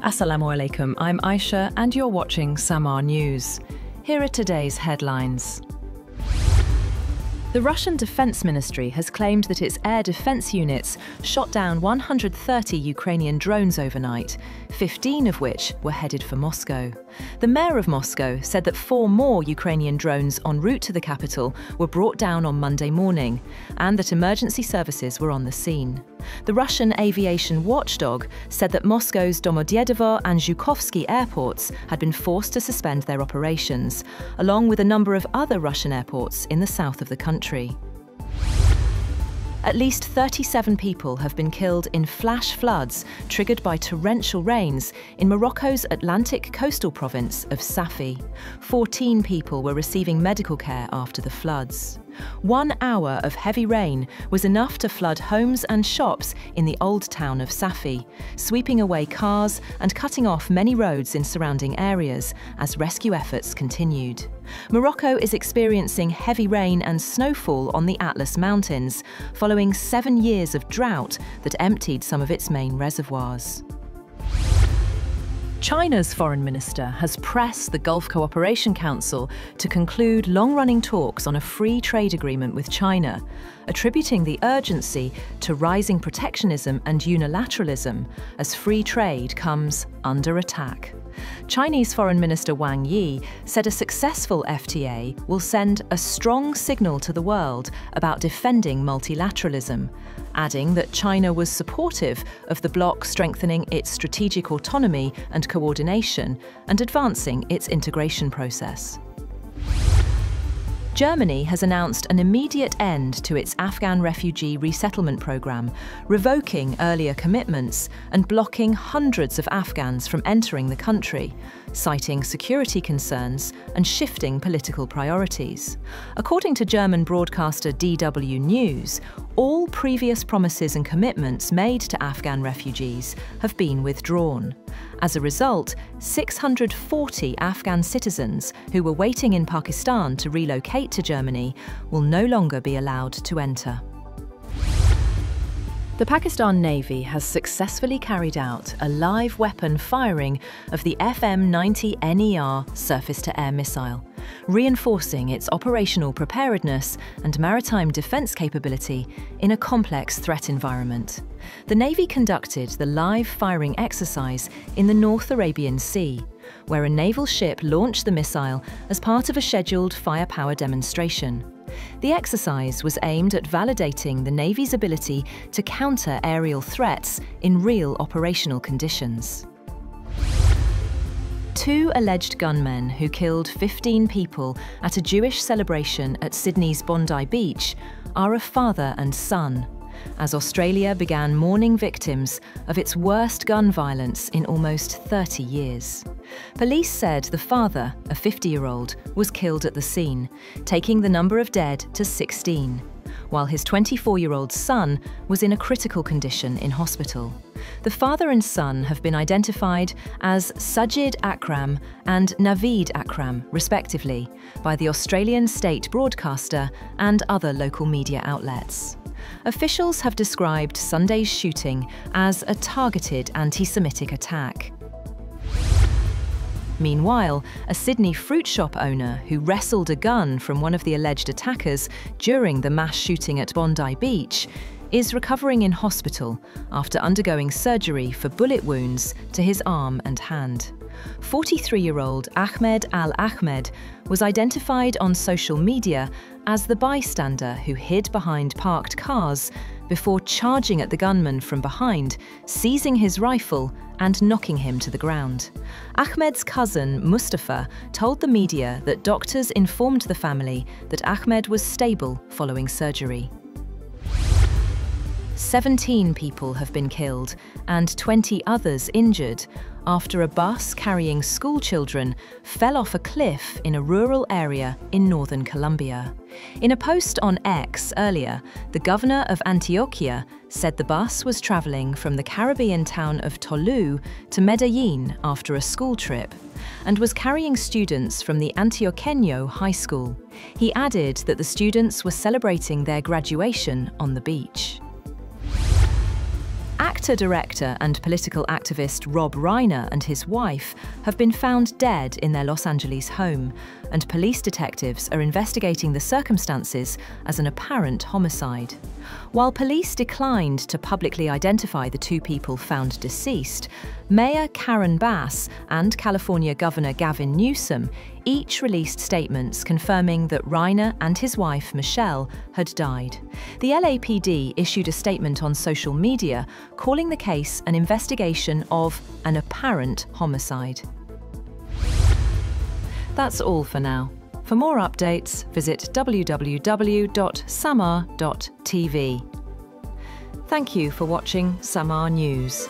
Assalamu alaikum, I'm Aisha and you're watching Samaa News. Here are today's headlines. The Russian Defense Ministry has claimed that its air defense units shot down 130 Ukrainian drones overnight, 15 of which were headed for Moscow. The mayor of Moscow said that 4 more Ukrainian drones en route to the capital were brought down on Monday morning, and that emergency services were on the scene. The Russian aviation watchdog said that Moscow's Domodedovo and Zhukovsky airports had been forced to suspend their operations, along with a number of other Russian airports in the south of the country. At least 37 people have been killed in flash floods triggered by torrential rains in Morocco's Atlantic coastal province of Safi. 14 people were receiving medical care after the floods. 1 hour of heavy rain was enough to flood homes and shops in the old town of Safi, sweeping away cars and cutting off many roads in surrounding areas as rescue efforts continued. Morocco is experiencing heavy rain and snowfall on the Atlas Mountains, following 7 years of drought that emptied some of its main reservoirs. China's foreign minister has pressed the Gulf Cooperation Council to conclude long-running talks on a free trade agreement with China, attributing the urgency to rising protectionism and unilateralism as free trade comes under attack. Chinese Foreign Minister Wang Yi said a successful FTA will send a strong signal to the world about defending multilateralism, adding that China was supportive of the bloc strengthening its strategic autonomy and coordination and advancing its integration process. Germany has announced an immediate end to its Afghan refugee resettlement programme, revoking earlier commitments and blocking hundreds of Afghans from entering the country, citing security concerns and shifting political priorities. According to German broadcaster DW News, all previous promises and commitments made to Afghan refugees have been withdrawn. As a result, 640 Afghan citizens who were waiting in Pakistan to relocate to Germany will no longer be allowed to enter. The Pakistan Navy has successfully carried out a live weapon firing of the FM-90 NER surface-to-air missile, reinforcing its operational preparedness and maritime defence capability in a complex threat environment. The Navy conducted the live firing exercise in the North Arabian Sea, where a naval ship launched the missile as part of a scheduled firepower demonstration. The exercise was aimed at validating the Navy's ability to counter aerial threats in real operational conditions. 2 alleged gunmen who killed 15 people at a Jewish celebration at Sydney's Bondi Beach are a father and son, as Australia began mourning victims of its worst gun violence in almost 30 years. Police said the father, a 50-year-old, was killed at the scene, taking the number of dead to 16, while his 24-year-old son was in a critical condition in hospital. The father and son have been identified as Sajid Akram and Naveed Akram, respectively, by the Australian state broadcaster and other local media outlets. Officials have described Sunday's shooting as a targeted anti-Semitic attack. Meanwhile, a Sydney fruit shop owner who wrestled a gun from one of the alleged attackers during the mass shooting at Bondi Beach is recovering in hospital after undergoing surgery for bullet wounds to his arm and hand. 43-year-old Ahmed Al-Ahmed was identified on social media as the bystander who hid behind parked cars before charging at the gunman from behind, seizing his rifle and knocking him to the ground. Ahmed's cousin, Mustafa, told the media that doctors informed the family that Ahmed was stable following surgery. 17 people have been killed and 20 others injured after a bus carrying school children fell off a cliff in a rural area in northern Colombia. In a post on X earlier, the governor of Antioquia said the bus was traveling from the Caribbean town of Tolú to Medellín after a school trip and was carrying students from the Antioqueño High School. He added that the students were celebrating their graduation on the beach. Actor-director and political activist Rob Reiner and his wife have been found dead in their Los Angeles home, and police detectives are investigating the circumstances as an apparent homicide. While police declined to publicly identify the two people found deceased, Mayor Karen Bass and California Governor Gavin Newsom each released statements confirming that Reiner and his wife, Michelle, had died. The LAPD issued a statement on social media calling the case an investigation of an apparent homicide. That's all for now. For more updates, visit www.samaa.tv. Thank you for watching Samaa News.